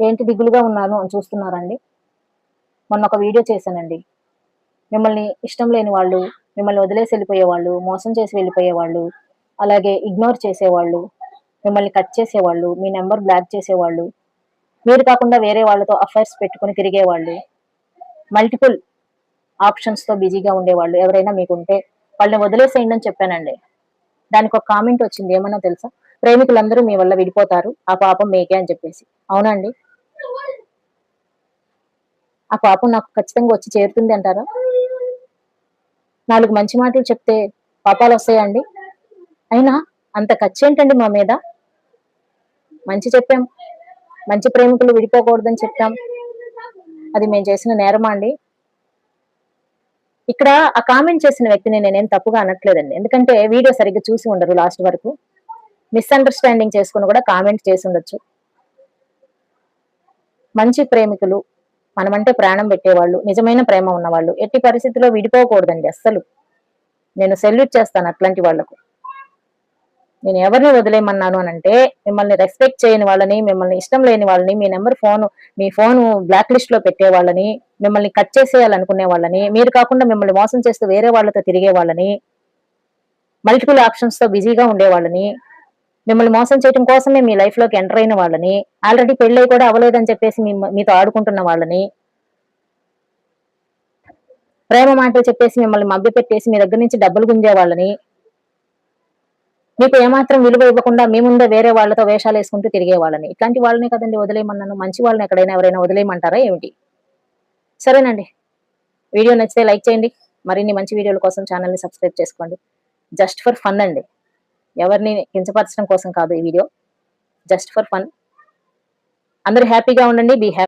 ఏంటి దిగులుగా ఉన్నాను అని చూస్తున్నారండి? మొన్న ఒక వీడియో చేశానండి. మిమ్మల్ని ఇష్టం లేని వాళ్ళు, మిమ్మల్ని వదిలేసి వెళ్ళిపోయేవాళ్ళు, మోసం చేసి వెళ్ళిపోయేవాళ్ళు, అలాగే ఇగ్నోర్ చేసేవాళ్ళు, మిమ్మల్ని కట్ చేసేవాళ్ళు, మీ నెంబర్ బ్లాక్ చేసేవాళ్ళు, మీరు కాకుండా వేరే వాళ్ళతో అఫైర్స్ పెట్టుకొని తిరిగేవాళ్ళు, మల్టిపుల్ ఆప్షన్స్‌తో బిజీగా ఉండేవాళ్ళు ఎవరైనా మీకుంటే వాళ్ళని వదిలేసేయండి అని చెప్పానండి. దానికి ఒక కామెంట్ వచ్చింది. ఏమన్నా తెలుసా? ప్రేమికులందరూ మీ వల్ల విడిపోతారు. ఆ పాపం మీకే అని చెప్పేసి. అవునా అండి? ఆ పాపం నాకు ఖచ్చితంగా వచ్చి చేరుతుంది అంటారా? 4 మంచి మాటలు చెప్తే పాపాలొస్తాయా అండి? అయినా అంత కచ్చేంటండి మా మీద? మంచి చెప్పాం. మంచి ప్రేమికులు విడిపోకూడదని చెప్పాం. అది మేము చేసిన నేరమా అండి? ఇక్కడ ఆ కామెంట్ చేసిన వ్యక్తిని నేనేం తప్పుగా అనట్లేదండి. ఎందుకంటే వీడియో సరిగ్గా చూసి ఉండరు లాస్ట్ వరకు. మిస్‌అండర్‌స్టాండింగ్ చేసుకొని కూడా కామెంట్ చేసుండొచ్చు. మంచి ప్రేమికులు, మనమంటే ప్రాణం పెట్టేవాళ్ళు, నిజమైన ప్రేమ ఉన్నవాళ్ళు ఎట్టి పరిస్థితిలో విడిపోకూడదండి అస్సలు. నేను సెల్యూట్ చేస్తాను అట్లాంటి వాళ్ళకు. నేను ఎవరిని వదిలేయమన్నాను అనంటే, మిమ్మల్ని రెస్పెక్ట్ చేయని వాళ్ళని, మిమ్మల్ని ఇష్టం లేని వాళ్ళని, మీ ఫోను బ్లాక్ లిస్ట్‌లో పెట్టే వాళ్ళని, మిమ్మల్ని కట్ చేసేయాలనుకునే వాళ్ళని, మీరు కాకుండా మిమ్మల్ని మోసం చేస్తూ వేరే వాళ్ళతో తిరిగే వాళ్ళని, మల్టిపుల్ ఆప్షన్స్‌తో బిజీగా ఉండేవాళ్ళని, మిమ్మల్ని మోసం చేయడం కోసమే మీ లైఫ్‌లోకి ఎంటర్ అయిన వాళ్ళని, ఆల్రెడీ పెళ్లయి కూడా అవ్వలేదని చెప్పేసి మీతో ఆడుకుంటున్న వాళ్ళని, ప్రేమ మాటలు చెప్పేసి మిమ్మల్ని మభ్యపెట్టేసి మీ దగ్గర నుంచి డబ్బులు గుంజే వాళ్ళని, మీకు ఏమాత్రం విలువ ఇవ్వకుండా మీ ముందే వేరే వాళ్ళతో వేషాలేసుకుంటూ తిరిగేవాళ్ళని. ఇట్లాంటి వాళ్ళనే కదండీ వదిలేయమన్నాను. మంచి వాళ్ళని ఎక్కడైనా ఎవరైనా వదిలేయమంటారా ఏమిటి? సరేనండి. వీడియో నచ్చితే లైక్ చేయండి. మరిన్ని మంచి వీడియోల కోసం ఛానెల్‌ని సబ్స్క్రైబ్ చేసుకోండి. జస్ట్ ఫర్ ఫన్ అండి. ఎవరిని కించపరచడం కోసం కాదు ఈ వీడియో. Just for fun. అందరూ హ్యాపీగా ఉండండి. Be happy.